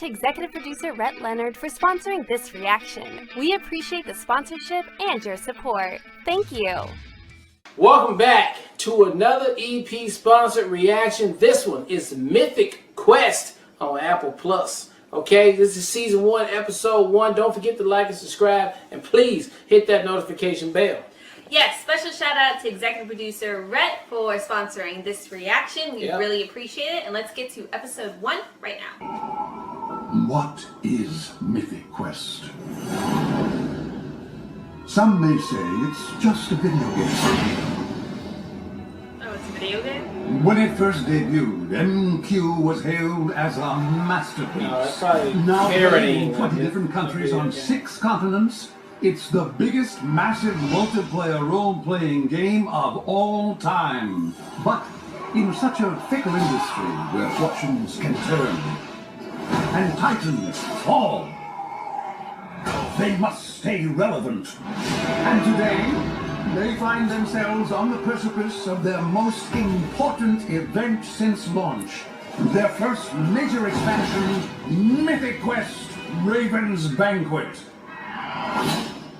to executive producer Rhett Leonard for sponsoring this reaction. We appreciate the sponsorship and your support. Thank you. Welcome back to another EP sponsored reaction. This one is Mythic Quest on Apple Plus. Okay, this is season 1, episode 1. Don't forget to like and subscribe, and please hit that notification bell. Yes, special shout out to executive producer Rhett for sponsoring this reaction. We really appreciate it. And let's get to episode 1 right now. What is Mythic Quest? Some may say it's just a video game. Oh, it's a video game? When it first debuted, MQ was hailed as a masterpiece. Now playing in 20 different countries on 6 continents, it's the biggest massive multiplayer role-playing game of all time. But in such a fickle industry where fortunes can turn and titans fall, they must stay relevant. And today, they find themselves on the precipice of their most important event since launch. Their first major expansion, Mythic Quest: Raven's Banquet.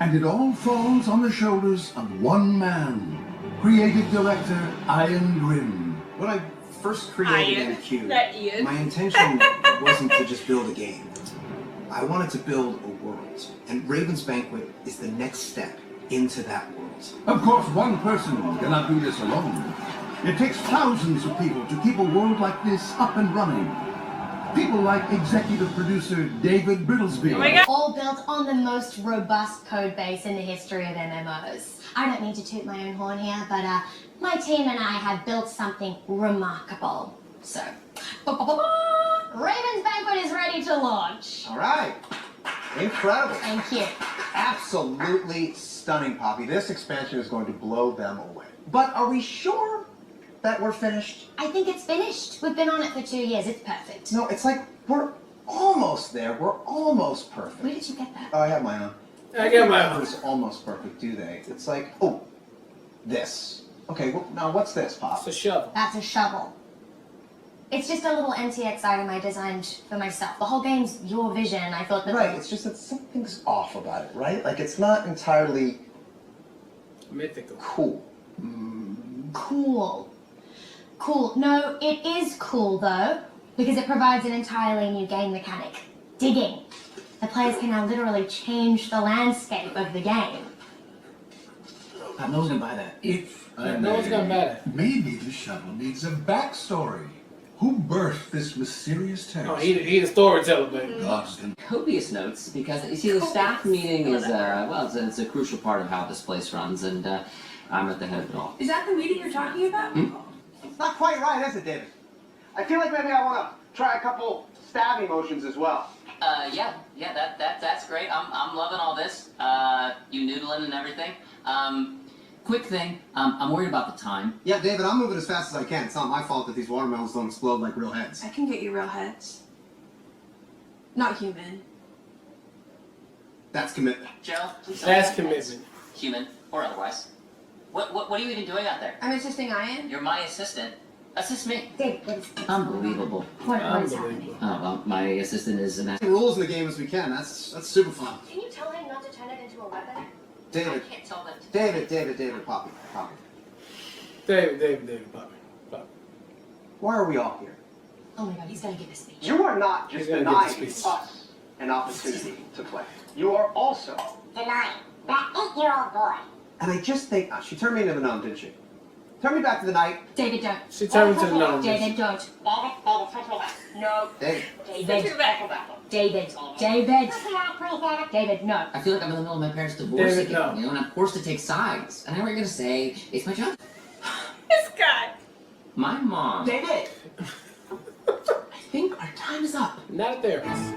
And it all falls on the shoulders of one man, creative director Ian Grimm. When I first created MQ, Ian. my intention wasn't to just build a game. I wanted to build a world, and Raven's Banquet is the next step into that world. Of course, one person cannot do this alone. It takes thousands of people to keep a world like this up and running. People like executive producer David Brittlesby. Oh my God. All built on the most robust code base in the history of MMOs. I don't mean to toot my own horn here, but my team and I have built something remarkable. So, Raven's Banquet is ready to launch. All right. Incredible. Thank you. Absolutely stunning, Poppy. This expansion is going to blow them away. But are we sure that we're finished? I think it's finished. We've been on it for 2 years. It's perfect. No, it's like we're almost there. We're almost perfect. Where did you get that? Oh, I have my own. I got my own. It's almost perfect, do they? It's like, oh, this. Okay, well, now what's this, Pop? It's a shovel. That's a shovel. It's just a little NTX item I designed for myself. The whole game's your vision. I thought that... Right, it's just that something's off about it, right? Like, it's not entirely... mythical. Cool. Cool. Cool. No, it is cool, though, because it provides an entirely new game mechanic. Digging. The players can now literally change the landscape of the game. No one's gonna buy that. If No one's gonna buy it. maybe the shovel needs a backstory. Who birthed this mysterious text? Oh, he the storyteller, baby. Gods and Copious notes, because you see the staff meeting is well, it's a crucial part of how this place runs, and I'm at the head of it all. Is that the meeting you're talking about? It's not quite right, is it, David? I feel like maybe I want to try a couple stabbing motions as well. Yeah, that's great. I'm loving all this. You noodling and everything. Quick thing, I'm worried about the time. Yeah, David, I'm moving as fast as I can. It's not my fault that these watermelons don't explode like real heads. I can get you real heads. Not human. That's commitment. Joe, please. That's commitment. Human or otherwise. What are you even doing out there? I'm assisting Ian. You're my assistant. Assist me. Dave, what is... Unbelievable. What is happening? Oh well, my assistant is an. Rules in the game as we can. That's super fun. Can you tell him not to turn it into a weapon? David. I can't tell them. David, Poppy. David, Poppy. Why are we all here? Oh my God, he's gonna give a speech. You are not He's just gonna denying give the speech. us an opportunity to play. You are also Denying that 8-year-old boy. And I just think she turned me into the gnome, didn't she? Turn me back to the night. David, don't. She turned me to the gnome. David, don't. No. David. David. David, no. I feel like I'm in the middle of my parents' divorce David, again, no. you know, and I'm forced to take sides. And I'm gonna say it's my job. This guy. My mom. David. I think our time is up. Not a therapist.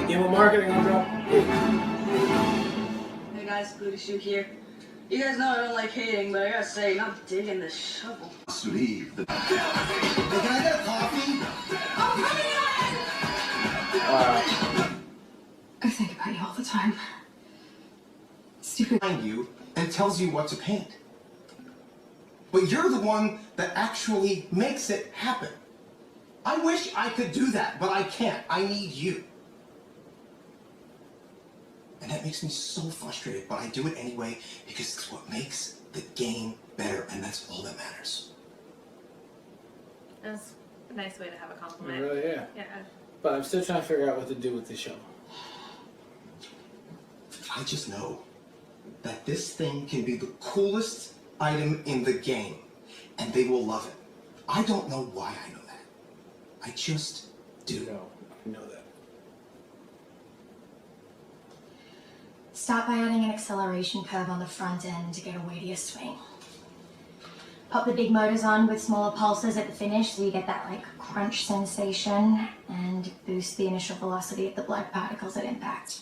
Give him marketing on drop. Hey guys, Booty Shoe here. You guys know I don't like hating, but I gotta say, I'm digging this shovel. leave the... Hey, can I get a coffee? I think about you all the time. Stupid. Behind you and tells you what to paint. but you're the one that actually makes it happen. I wish I could do that, but I can't. I need you. And that makes me so frustrated, but I do it anyway because it's what makes the game better, and that's all that matters. That's a nice way to have a compliment. Really, yeah. Yeah. But I'm still trying to figure out what to do with the show. I just know that this thing can be the coolest item in the game, and they will love it. I don't know why I know that. I just do. No, I know that. Start by adding an acceleration curve on the front end to get a weightier swing. Pop the big motors on with smaller pulses at the finish so you get that like crunch sensation and boost the initial velocity of the blood particles at impact.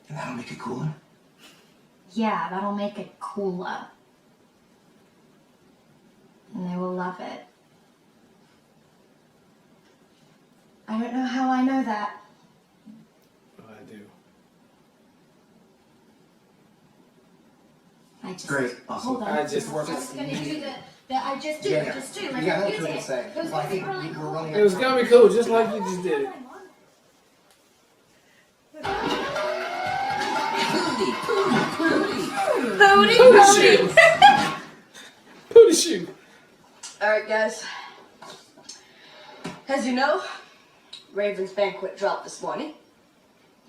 And that'll make it cooler? Yeah, that'll make it cooler. And they will love it. I don't know how I know that. I do. I just Great, awesome. Hold on. I just I was gonna do the I just do. Yeah. Just do. You Like got you nothing did. to say. It was Well, I think really we're cool. running It was gonna be cool, just like you just did it. Pooty. Pooty shoe. Alright, guys. As you know, Raven's Banquet dropped this morning.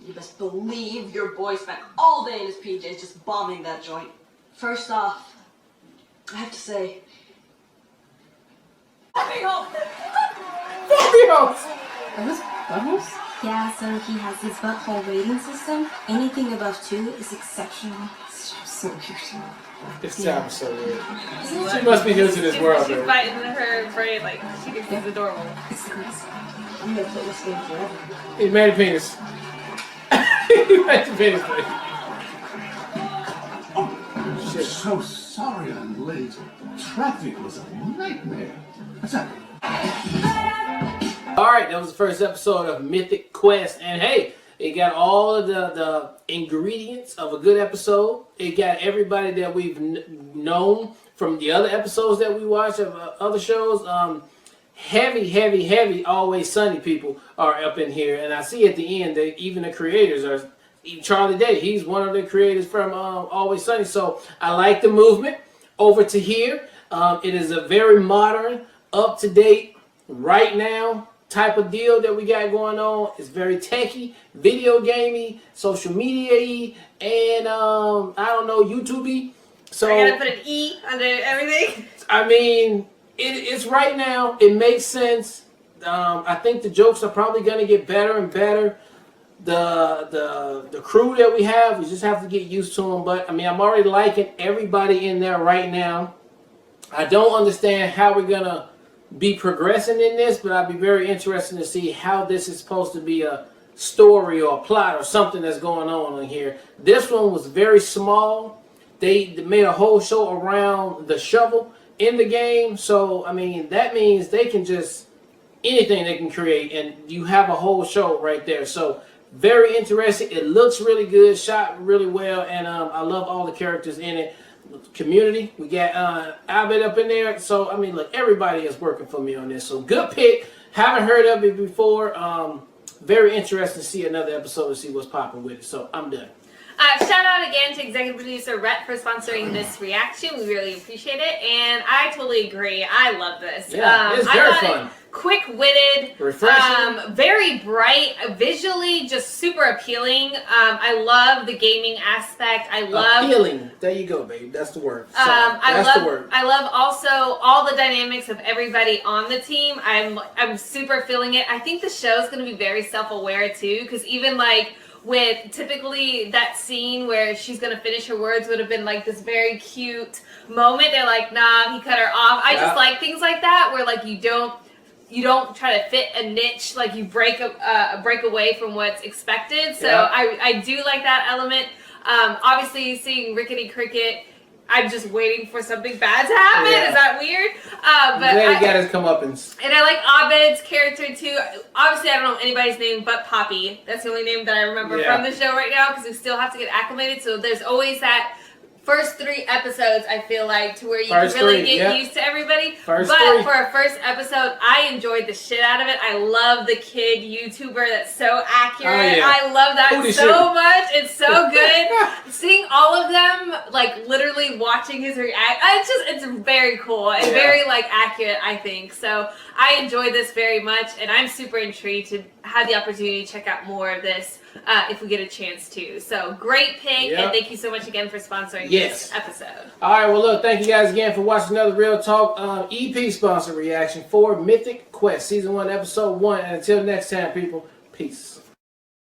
You best believe your boy spent all day in his PJs just bombing that joint. First off, I have to say, Yeah, so he has his butthole rating system. Anything above 2 is exceptional. It's so weird. This job is so weird. She must be new to this world, She's man. biting her brain like she thinks it's adorable. It's the greatest. I'm gonna play this game forever. He made a penis. He made a penis, man. I'm so sorry I'm late. Traffic was a nightmare. What's up? Alright, that was the first episode of Mythic Quest. And hey, it got all of the ingredients of a good episode. It got everybody that we've known from the other episodes that we watched of other shows. Heavy Always Sunny people are up in here. And I see at the end that even the creators are, even Charlie Day, he's one of the creators from Always Sunny. So I like the movement over to here. It is a very modern, up-to-date, right now type of deal that we got going on. It's very techy, video gamey, social media-y, and I don't know, YouTube-y. So I gotta put an E under everything. I mean, it's right now. It makes sense. I think the jokes are probably gonna get better and better. The crew that we have, we just have to get used to them. But I mean, I'm already liking everybody in there right now. I don't understand how we're gonna be progressing in this, but I'd be very interested to see how this is supposed to be a story or a plot or something that's going on in here. This one was very small. They made a whole show around the shovel in the game. So, I mean, that means they can just, anything they can create, and you have a whole show right there. So, very interesting. It looks really good, shot really well, and I love all the characters in it. Community, we got Abed up in there. So, I mean, look, everybody is working for me on this. So, good pick. Haven't heard of it before. Very interesting to see another episode and see what's popping with it. So, I'm done. Shout out again to executive producer Rhett for sponsoring this reaction. We really appreciate it, and I totally agree. I love this. Yeah, it's very fun. Quick-witted, refreshing, very bright, visually just super appealing. I love the gaming aspect. I love appealing. There you go, babe. That's the word. I love also all the dynamics of everybody on the team. I'm super feeling it. I think the show's going to be very self-aware too, because even like with typically that scene where she's going to finish her words would have been like this very cute moment. They're like, nah, he cut her off. I just like things like that where like you don't try to fit a niche, like you break away from what's expected. So I do like that element. Obviously, seeing Rickety Cricket, I'm just waiting for something bad to happen. Yeah. Is that weird? But he got his comeuppance. And I like Abed's character too. Obviously, I don't know anybody's name but Poppy. That's the only name that I remember from the show right now because we still have to get acclimated. So there's always that first 3 episodes, I feel like, to where you First can really 3, get used to everybody. First but 3. for a first episode, I enjoyed the shit out of it. I love the kid YouTuber that's so accurate. Oh, yeah. I love that Booty so shooting. much. It's so good. Seeing all of them, like, literally watching his react, it's very cool and very, like, accurate, I think. So I enjoyed this very much, and I'm super intrigued to have the opportunity to check out more of this if we get a chance to. So great pick, and thank you so much again for sponsoring this episode. All right, well, look, thank you guys again for watching another Real Talk EP sponsor reaction for Mythic Quest Season 1, Episode 1. And until next time, people, peace.